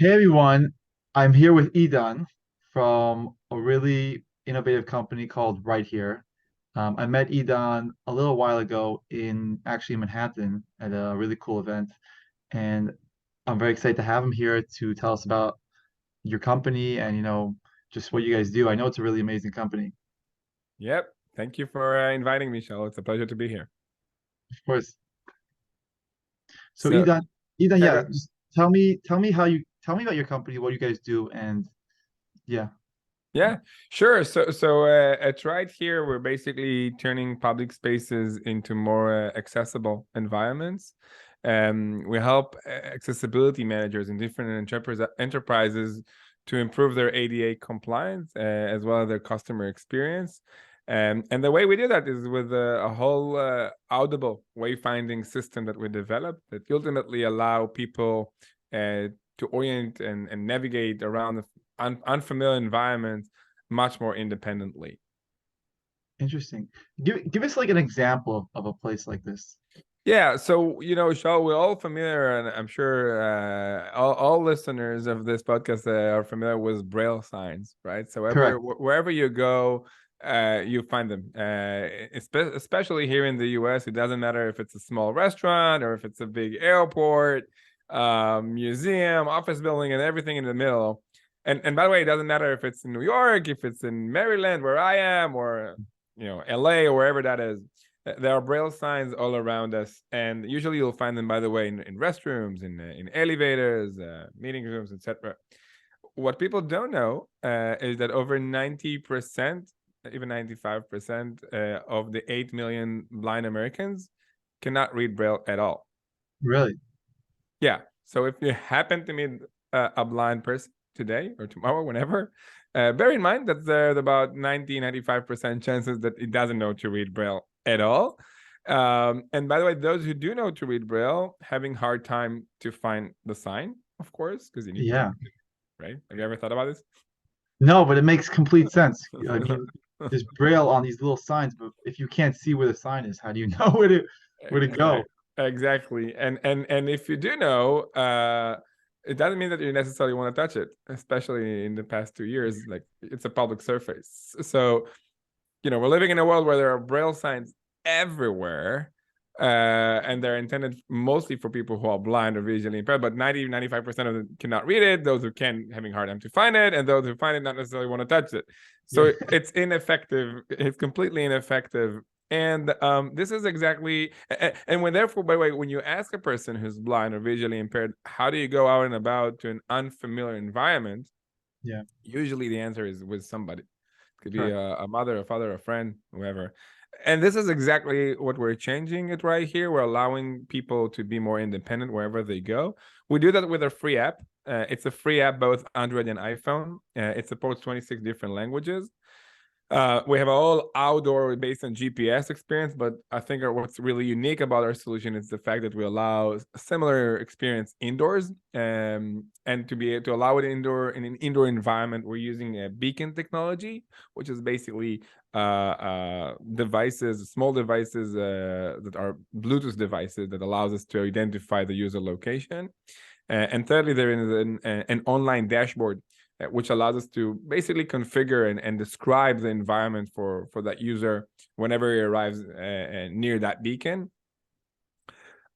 Hey everyone, I'm here with Idan from a really innovative company called Right Here. I met Idan a little while ago in actually Manhattan at a really cool event, and I'm very excited to have him here to tell us about your company and just what you guys do. I know it's a really amazing company. Yep. Thank you for inviting me, Shell. It's a pleasure to be here. Of course. So So, Idan, yeah, yeah, just tell me about your company, what you guys do, and yeah, yeah, sure. So at Right Here, we're basically turning public spaces into more accessible environments. We help accessibility managers in different enterprises to improve their ADA compliance as well as their customer experience. And the way we do that is with a whole audible wayfinding system that we developed that ultimately allow people to orient and navigate around the unfamiliar environments much more independently. interesting. Give us like an example of a place like this. Yeah, so Shaw, we're all familiar, and I'm sure all listeners of this podcast are familiar with Braille signs, right? So Correct. wherever you go, you find them. Especially here in the U.S., it doesn't matter if it's a small restaurant or if it's a big airport, museum, office building, and everything in the middle. And by the way, it doesn't matter if it's in New York, if it's in Maryland, where I am, or LA or wherever that is. There are Braille signs all around us, and usually you'll find them, by the way, in restrooms, in elevators, meeting rooms, etc. What people don't know is that over 90%, even 95% of the 8 million blind Americans cannot read Braille at all. Really? Yeah. So if you happen to meet a blind person today or tomorrow, whenever, bear in mind that there's about 95% chances that it doesn't know to read Braille at all. And by the way, those who do know to read Braille having hard time to find the sign, of course, because you need to, Yeah. right? Have you ever thought about this? No, but it makes complete sense. I mean, there's Braille on these little signs, but if you can't see where the sign is, how do you know where to go? Exactly. And if you do know, it doesn't mean that you necessarily want to touch it, especially in the past 2 years. Like, it's a public surface. So, we're living in a world where there are Braille signs everywhere. And they're intended mostly for people who are blind or visually impaired, but 95% of them cannot read it. Those who can, having a hard time to find it, and those who find it not necessarily want to touch it. Yeah. So it's ineffective. It's completely ineffective. And this is exactly, and when therefore, by the way, when you ask a person who's blind or visually impaired, how do you go out and about to an unfamiliar environment? Yeah. Usually the answer is with somebody. It could be Correct. a mother, a father, a friend, whoever. And this is exactly what we're changing it right here. We're allowing people to be more independent wherever they go. We do that with a free app. It's a free app, both Android and iPhone. It supports 26 different languages. We have a whole outdoor based on GPS experience, but I think what's really unique about our solution is the fact that we allow a similar experience indoors, and to be able to allow it in an indoor environment, we're using a beacon technology, which is basically devices, small devices that are Bluetooth devices that allows us to identify the user location. And thirdly, there is an online dashboard which allows us to basically configure and describe the environment for that user whenever he arrives near that beacon.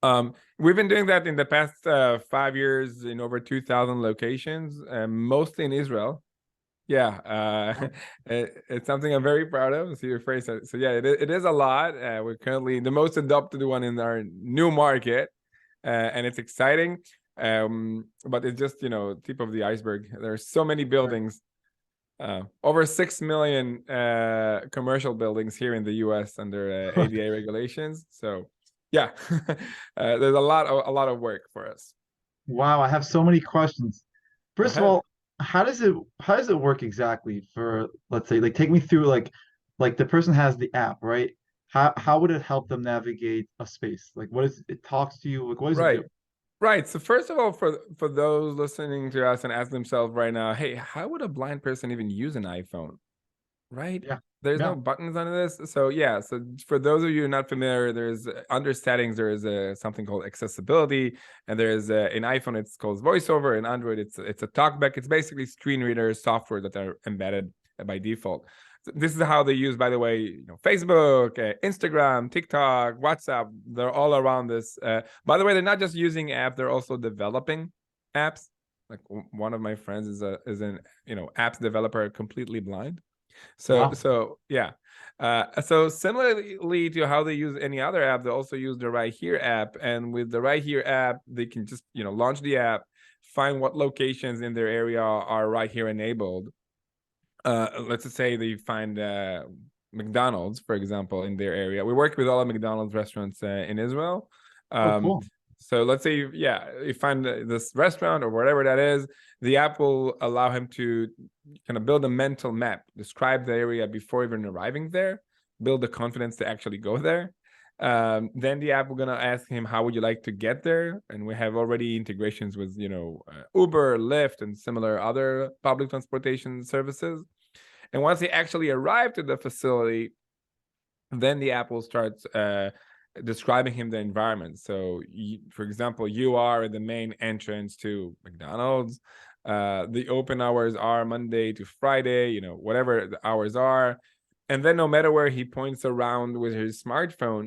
We've been doing that in the past 5 years in over 2,000 locations, mostly in Israel. Yeah, it's something I'm very proud of. I see your face. So yeah, it is a lot. We're currently the most adopted one in our new market, and it's exciting. But it's just tip of the iceberg. There's so many buildings, over 6 million commercial buildings here in the US under ADA regulations. So yeah, there's a lot of work for us. Wow, I have so many questions. Go First of ahead. all, how does it work exactly for, let's say, like take me through like the person has the app, right? How would it help them navigate a space? Like what is it talks to you? Like what does it do? Right. Right. So first of all, for those listening to us and ask themselves right now, hey, how would a blind person even use an iPhone? Right? Yeah. There's no Yeah. buttons on this. So yeah, so for those of you who are not familiar, there's under settings, there is something called accessibility, and there's in iPhone it's called voiceover, in Android it's a talkback. It's basically screen reader software that are embedded by default. So this is how they use, by the way, Facebook, Instagram, TikTok, WhatsApp. They're all around this. By the way, they're not just using apps; they're also developing apps. Like one of my friends is an apps developer, completely blind. So Wow. so yeah. So similarly to how they use any other app, they also use the Right Here app. And with the Right Here app, they can just launch the app, find what locations in their area are Right Here enabled. Let's just say they find McDonald's, for example, in their area. We work with all the McDonald's restaurants in Israel. Oh, Um, cool. so let's say, you find this restaurant or whatever that is, the app will allow him to kind of build a mental map, describe the area before even arriving there, build the confidence to actually go there. Then the app, we're gonna ask him, how would you like to get there? And we have already integrations with Uber, Lyft, and similar other public transportation services. And once he actually arrived at the facility, then the app will start describing him the environment. So, for example, you are at the main entrance to McDonald's. The open hours are Monday to Friday, whatever the hours are. And then no matter where he points around with his smartphone,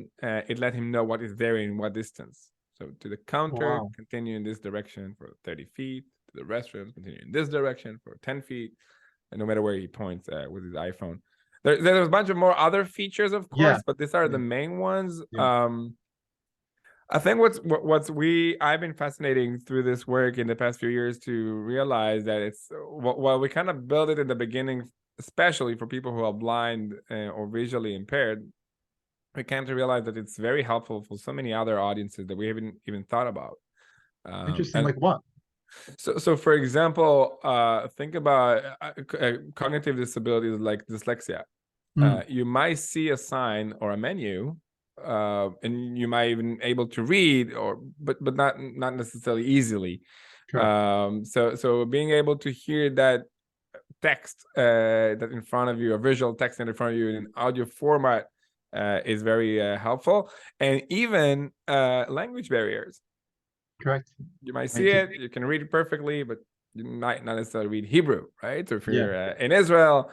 it let him know what is there in what distance. So to the counter, Wow. continue in this direction for 30 feet. To the restroom, continue in this direction for 10 feet. And no matter where he points with his iPhone. There's a bunch of more other features, of Yeah. course, but these are the Yeah. main ones. Yeah. I think I've been fascinating through this work in the past few years to realize that it's while we kind of build it in the beginning, especially for people who are blind or visually impaired, we came to realize that it's very helpful for so many other audiences that we haven't even thought about. Interesting. And Like what? so for example, think about cognitive disabilities like dyslexia. Mm, You might see a sign or a menu, and you might even able to read, but not necessarily easily. correct. So being able to hear that text that in front of you, a visual text in front of you in audio format, is very helpful, and even language barriers. Correct. You might I see do. it, you can read it perfectly, but you might not necessarily read Hebrew, right? So if Yeah. you're in Israel,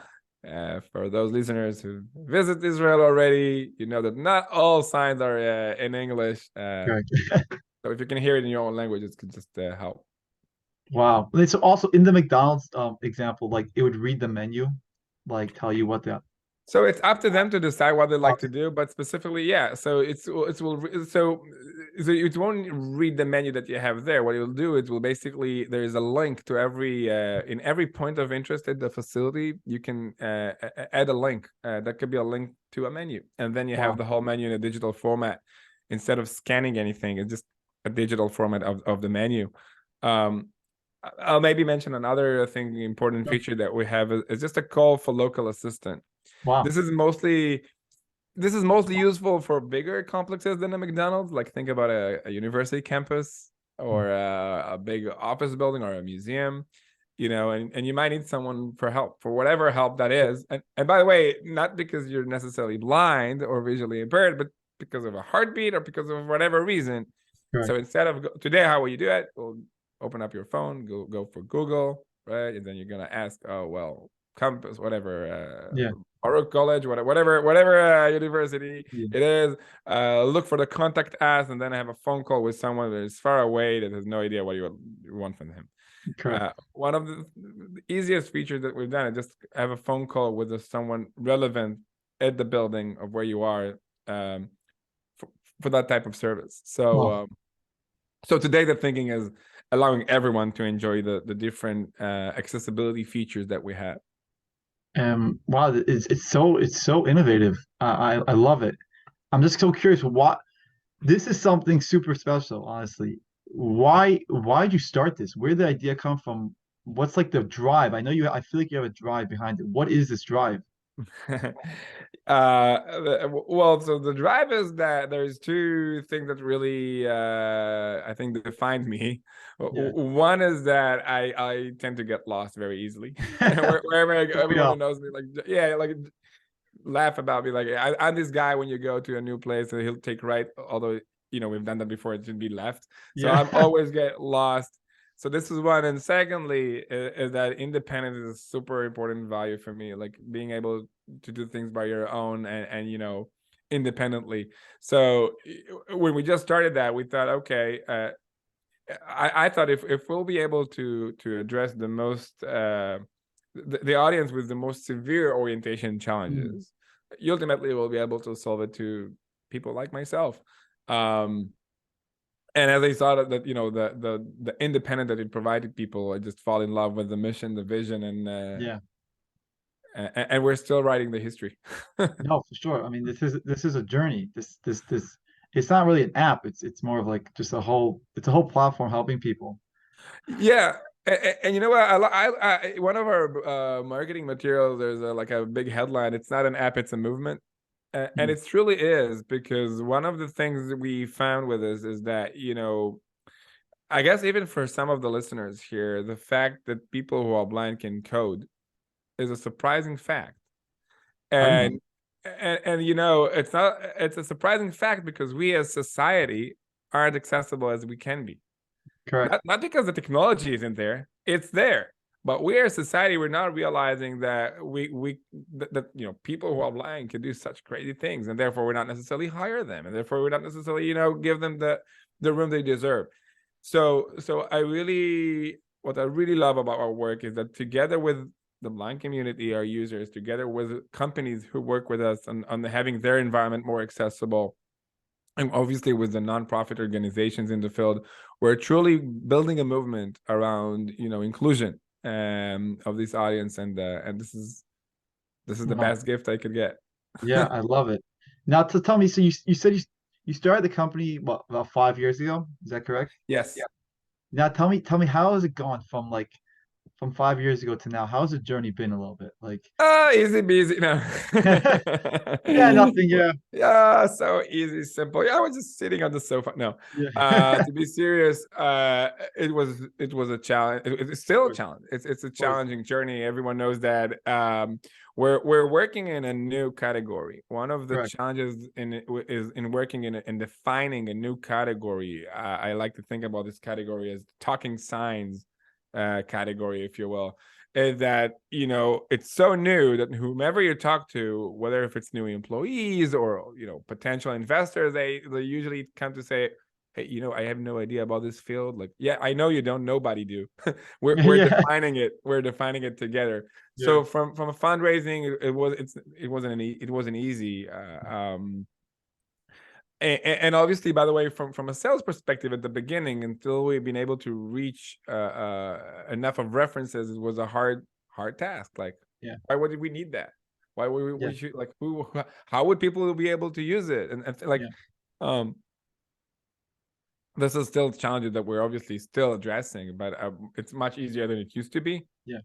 for those listeners who visit Israel already, you know that not all signs are in English. Correct. So if you can hear it in your own language, it could just help. Wow. It's also in the McDonald's example, like it would read the menu, like tell you what the So it's up to them to decide what they like to okay. do, but specifically, yeah. So so it won't read the menu that you have there. What it will do, it will basically, there is a link to every in every point of interest at the facility. You can add a link that could be a link to a menu, and then you have Wow. the whole menu in a digital format instead of scanning anything. It's just a digital format of the menu. Um, I'll maybe mention another thing, important Sure. feature that we have is just a call for local assistant. Wow. This is mostly useful for bigger complexes than a McDonald's. Like think about a university campus Mm, or a big office building or a museum, and you might need someone for help, for whatever help that is. And by the way, not because you're necessarily blind or visually impaired, but because of a heartbeat or because of whatever reason. So correct. instead of today, how will you do it? Well, open up your phone, go for Google, right? And then you're gonna ask, oh well, campus, whatever, Yeah. Baruch College, whatever university Yeah. it is. Look for the contact us, and then I have a phone call with someone that is far away that has no idea what you want from him. Correct. One of the easiest features that we've done is just have a phone call with someone relevant at the building of where you are, um, for that type of service. So, Wow. so today the thinking is allowing everyone to enjoy the different accessibility features that we have. Wow, it's so innovative. I love it. I'm just so curious what this is something super special, honestly. Why'd you start this? Where did the idea come from? What's like the drive? I feel like you have a drive behind it. What is this drive? Well, so the drive is that there's two things that really I think defined me. Yeah. One is that I tend to get lost very easily. Wherever I go, Don't we everyone who all? knows me, like, yeah, like laugh about me like I'm this guy when you go to a new place and he'll take right, although we've done that before, it should be left. So Yeah. I'm always get lost. So this is one. And secondly, is that independence is a super important value for me, like being able to do things by your own and independently. So when we just started that, we thought, okay, I thought if we'll be able to address the most the audience with the most severe orientation Mm. challenges, you ultimately will be able to solve it to people like myself. Um, and as I saw that the independent that it provided people, I just fall in love with the mission, the vision, Yeah. and we're still writing the history. No, for sure. I mean, this is a journey. This it's not really an app. It's more of like just it's a whole platform helping people. Yeah, and you know what? One of our marketing materials, there's like a big headline. It's not an app; it's a movement, and Mm. it truly is, because one of the things that we found with this is that I guess even for some of the listeners here, the fact that people who are blind can code is a surprising fact, I didn't know that. and it's a surprising fact because we as society aren't accessible as we can be. Correct. Not because the technology isn't there, it's there. But we as society, we're not realizing that people who are blind can do such crazy things, and therefore we're not necessarily hire them, and therefore we're not necessarily give them the room they deserve. So what I really love about our work is that together with the blind community, our users, together with companies who work with us on having their environment more accessible, and obviously with the nonprofit organizations in the field, we're truly building a movement around inclusion of this audience, and this is the Wow. best gift I could get. Yeah, I love it. Now to tell me, so you said you started the company what about 5 years ago? Is that correct? Yes. Now tell me how has it gone from 5 years ago to now? How's the journey been a little bit? Like Easy peasy. No. yeah, nothing, yeah. Yeah, so easy, simple. Yeah, I was just sitting on the sofa. No. Yeah. To be serious, it was a challenge. It's still a Of challenge. It's a course. challenging journey. Everyone knows that. We're working in a new category. One of the Correct. challenges is in working in defining a new category. I like to think about this category as talking signs category, if you will, is that it's so new that whomever you talk to, whether if it's new employees or potential investors, they usually come to say, hey, I have no idea about this field. Like, yeah, I know you don't, nobody do. We're Yeah. defining it together. Yeah. So from a fundraising, it wasn't easy. And obviously, by the way, from a sales perspective at the beginning, until we've been able to reach enough of references, it was a hard task. Like, Yeah. why would we need that? Why would Yeah. we should, like, how would people be able to use it? And like, Yeah. um this is still challenges that we're obviously still addressing, but it's much easier than it used to be. Yeah.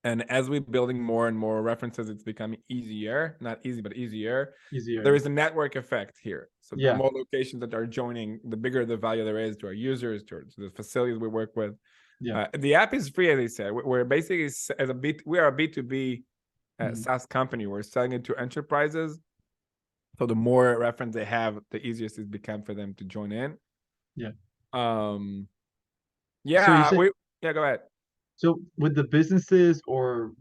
And as we're building more and more references, it's becoming easier, not easy, but easier. Easier, There yeah. is a network effect here. So the Yeah. more locations that are joining, the bigger the value there is to our users, to the facilities we work with. Yeah. The app is free, as I said. We're basically we are a B2B Mhm. SaaS company. We're selling it to enterprises. So the more reference they have, the easiest it's become for them to join in. Yeah. Um, So you yeah, said yeah, go ahead. so with the businesses or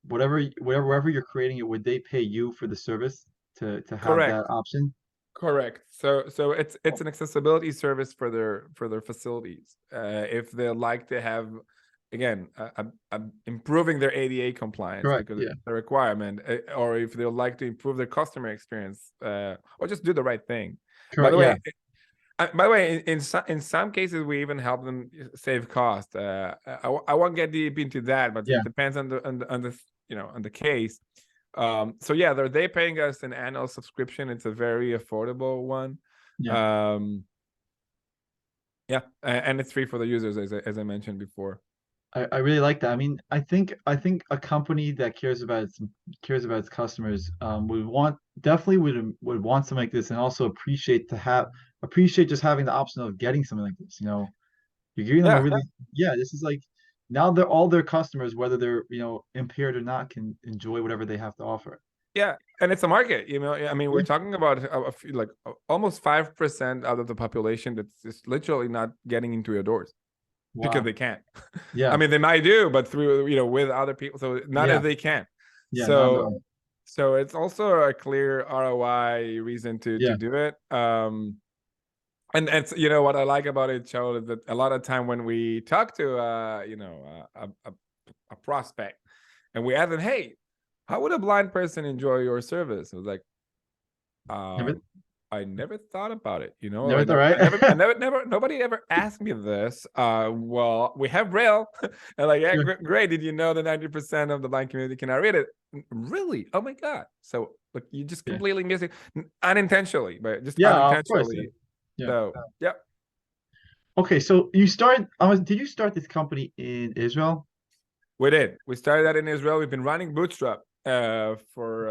whatever wherever you're creating it, would they pay you for the service to have that Correct. option? Correct. So it's Oh, an accessibility service for their facilities. If they like to have, again, improving their ADA compliance correct. because Yeah. it's a requirement, or if they like to improve their customer experience, or just do the right thing. By Correct. the Yeah. way, in some cases, we even help them save cost. I won't get deep into that, but it Yeah. depends on the case. So yeah, they paying us an annual subscription. It's a very affordable one. Yeah. Um, yeah, and it's free for the users, as I mentioned before. I really like that. I mean, I think a company that cares about its customers would want definitely would want something like this and also appreciate just having the option of getting something like this. You're giving them a Yeah, really yeah, this is like now all their customers, whether they're impaired or not, can enjoy whatever they have to offer. yeah, and it's a market, you know. I mean, we're Yeah. talking about like almost 5% out of the population that's just literally not getting into your doors because Wow. they can't. I Yeah. mean, they might do, but through, you know, with other people. So not Yeah. if they can. Yeah. No, So no. so it's also a clear ROI reason to Yeah. do it. And it's, you know, what I like about it, Joe, is that a lot of time when we talk to you know, a prospect and we ask them, hey, how would a blind person enjoy your service? It was like, Never, I never thought about it. You know, never thought, right? nobody ever asked me this. Well, we have Braille, and like, yeah, Sure. great. Did you know that 90% of the blind community cannot read it? Really? Oh my god! So, look, you just Yeah. completely miss it unintentionally, but just Yeah, of course. Yeah. unintentionally. Yeah. So, yeah, Okay, so you started, did you start this company in Israel? we did. We started that in Israel. We've been running Bootstrap for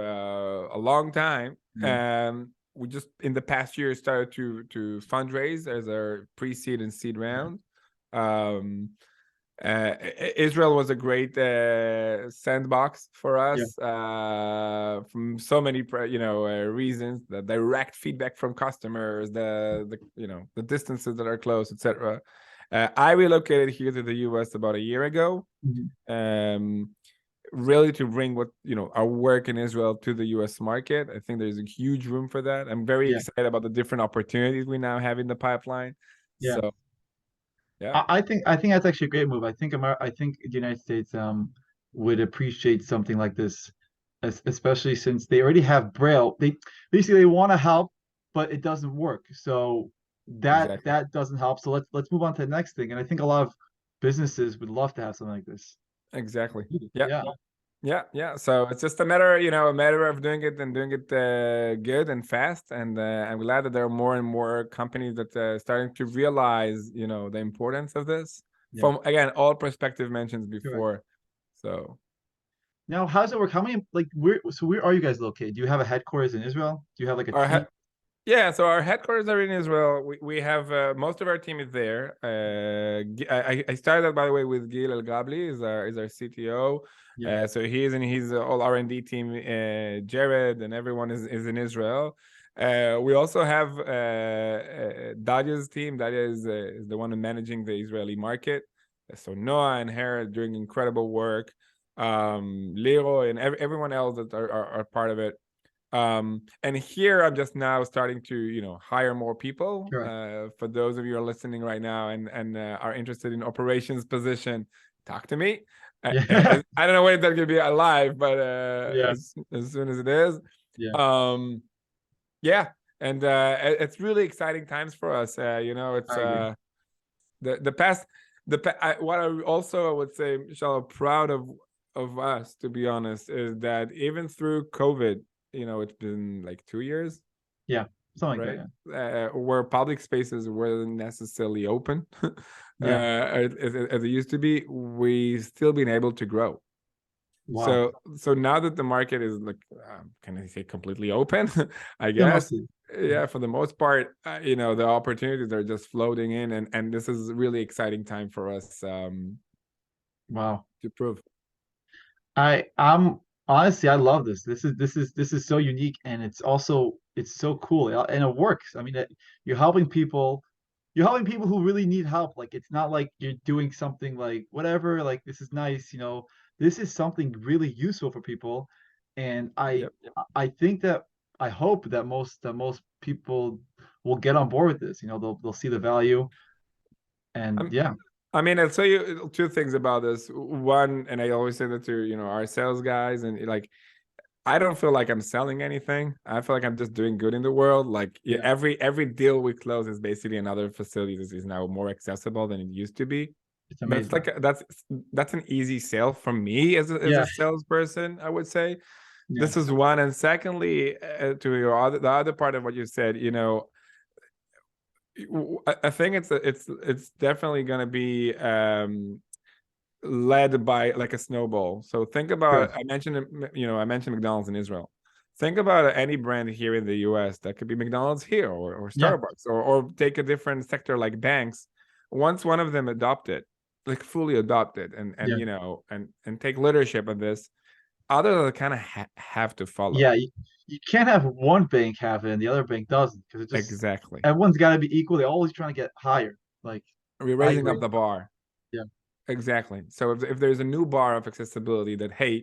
a long time. Yeah. We just in the past year started to fundraise as our pre-seed and seed Yeah. round. Um, Israel was a great sandbox for Yeah. us from so many you know reasons. The direct feedback from customers, the you know the distances that are close, etc. I relocated here to the US about a year ago, Mhm. um, really to bring what, you know, our work in Israel to the US market. I think there's a huge room for that. I'm very Yeah. excited about the different opportunities we now have in the pipeline. Yeah. So yeah, I think that's actually a great move. I think the United States would appreciate something like this, especially since they already have Braille. They basically they want to help, but it doesn't work. So exactly. that doesn't help. So let's move on to the next thing. And I think a lot of businesses would love to have something like this. Exactly. Yeah. Yeah. Yeah. Yeah. So it's just a matter, you know, a matter of doing it and doing it good and fast. And I'm glad that there are more and more companies that starting to realize, you know, the importance of this Yeah. from, again, all perspective mentions Correct. before. So Now, how does it work? How many like where are you guys located? Do you have a headquarters in Israel? Do you have like a our team? yeah, so our headquarters are in Israel. We have most of our team is there. I started, by the way, with Gil El Gabli is our CTO. Yeah. So he is in his all R&D team. Jared and everyone is in Israel. We also have Dadia's team. Dadia is the one managing the Israeli market. So Noah and her are doing incredible work. Leroy and everyone else that are part of it. And here I'm just now starting to, you know, hire more people. Correct. For those of you who are listening right now and are interested in operations position, talk to me. Yeah. I don't know when that's gonna be alive, but Yeah. as soon as it is, Yeah. um, yeah. And it's really exciting times for us. You know, it's I agree. the past what I also I would say, Michelle, proud of us, to be honest, is that even through COVID, you know, it's been like 2 years, Yeah. Something like right? that. Where public spaces weren't necessarily open Yeah. as it used to be, we still been able to grow. Wow. So now that the market is like, can I say completely open? I Yeah, guess. mostly. Yeah, for the most part, you know, the opportunities are just floating in, and this is a really exciting time for us Wow. to prove. I'm honestly I love this. This is so unique and it's so cool and it works. I mean you're helping people who really need help. Like it's not like you're doing something like whatever, like this is nice, you know. This is something really useful for people. And Yep. I think that I hope that most people will get on board with this. You know, they'll see the value and I'm, yeah, I mean, I'll tell you two things about this. One, and I always say that to, you know, our sales guys, and like, I don't feel like I'm selling anything. I feel like I'm just doing good in the world. Like, yeah, yeah, every deal we close is basically another facility that is now more accessible than it used to be. it's That's amazing. like that's an easy sale for me as Yeah, a salesperson, I would say. yeah, This is one, and secondly, to your the other part of what you said, you know, I think it's definitely going to be led by like a snowball. So think about, sure. I mentioned, you know, I mentioned McDonald's in Israel. Think about any brand here in the US that could be McDonald's here, or Yeah, Starbucks, or take a different sector like banks. Once one of them adopt it, like fully adopt it, and yeah. you know, and take leadership of this, others kind of have to follow. Yeah, you can't have one bank have it and the other bank doesn't because it just Exactly. everyone's got to be equal. They're always trying to get higher. Like, We're I raising up agree. the bar. Yeah, Exactly. So if there's a new bar of accessibility that, hey,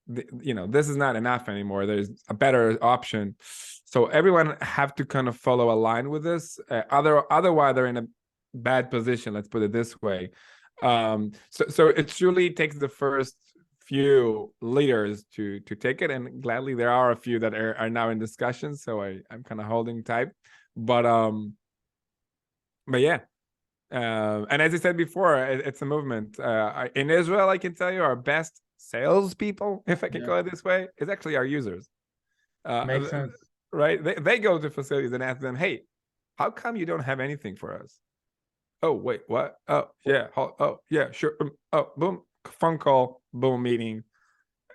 this is not enough anymore, there's a better option, so everyone have to kind of follow a line with this, otherwise they're in a bad position, let's put it this way. So it truly takes the first few leaders to take it, and gladly there are a few that are now in discussion, so I'm kind of holding tight, but yeah. And as I said before, it's a movement. In Israel, I can tell you, our best salespeople, if I can yeah, call it this way, is actually our users. makes Uh, sense. right? They go to facilities and ask them, "Hey, how come you don't have anything for us?" Oh, wait, what? Oh, yeah. Oh, yeah, sure. Oh, boom, phone call, boom, meeting.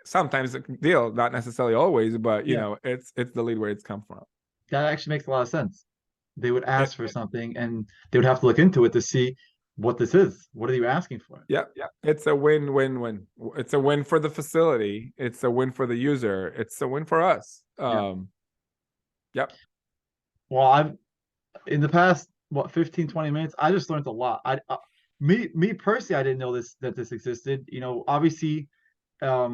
Sometimes a deal, not necessarily always, but Yeah, it's the lead where it's come from. that actually makes a lot of sense. They would It, ask for something and they would have to look into it to see what this is. What are you asking for? yeah, it's a win-win-win. It's a win for the facility. It's a win for the user. It's a win for us. Yeah. Yep. Well, I've in the past, what, 15, 20 minutes, I just learned a lot. Me personally, I didn't know this existed. Obviously, I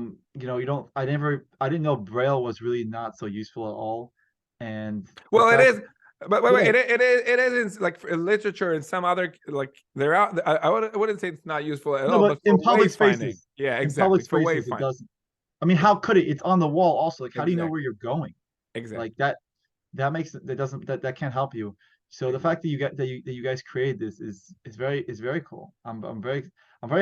didn't know Braille was really not so useful at all. And the Well, it fact, is, but wait, yeah, it is in, like, in literature and some other, like, there are. I wouldn't say it's not useful at no, all, but but for wayfinding, yeah, in public exactly, for spaces, it wayfinding, doesn't. I mean, how could it? It's on the wall also. Like, how do you know where exactly, you're going? Like exactly, that makes that doesn't that can't help you. So the fact exactly. that you guys created this is very cool. I'm very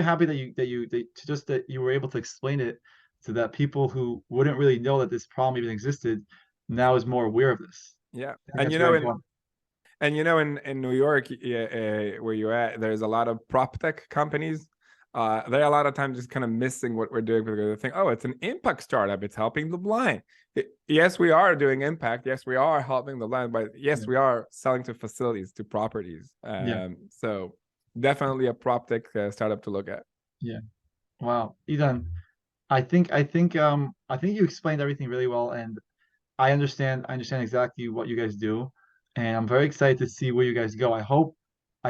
happy that you were able to explain it so that people who wouldn't really know that this problem even existed now is more aware of this. Yeah, I think and that's very important. in New York, where you're at, there's a lot of prop tech companies. They're a lot of times just kind of missing what we're doing because they think, oh, it's an impact startup. It's helping the blind. Yes, we are doing impact. Yes, we are helping the blind, but yes, Yeah, we are selling to facilities, to properties. yeah, So definitely a prop tech startup to look at. yeah. Wow, Idan, I think you explained everything really well, and I understand exactly what you guys do, and I'm very excited to see where you guys go. I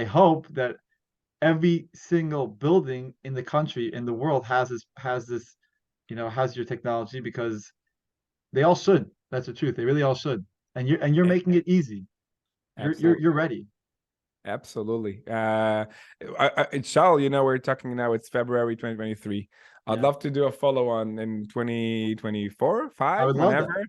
hope that every single building in the country in the world has your technology because they all should. That's the truth. They really all should. And you're making it easy. You're Absolutely. ready. Absolutely. We're talking now, it's February 2023. I'd Yeah. love to do a follow on in 2024, I five, would love that. whenever,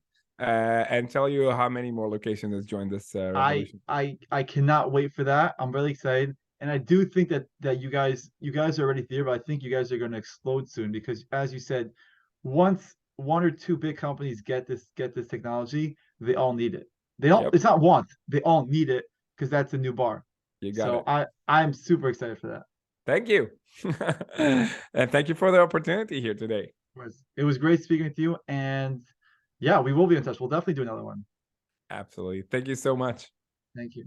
and tell you how many more locations has joined this revolution. I cannot wait for that. I'm really excited. And I do think that you guys are already there, but I think you guys are going to explode soon because as you said, once one or two big companies get this technology, they all need it. They don't Yep, it's not want, they all need it because that's a new bar. you got So it. I'm super excited for that. Thank you. And thank you for the opportunity here today. It was great speaking with you and yeah, we will be in touch. We'll definitely do another one. Absolutely. Thank you so much. Thank you.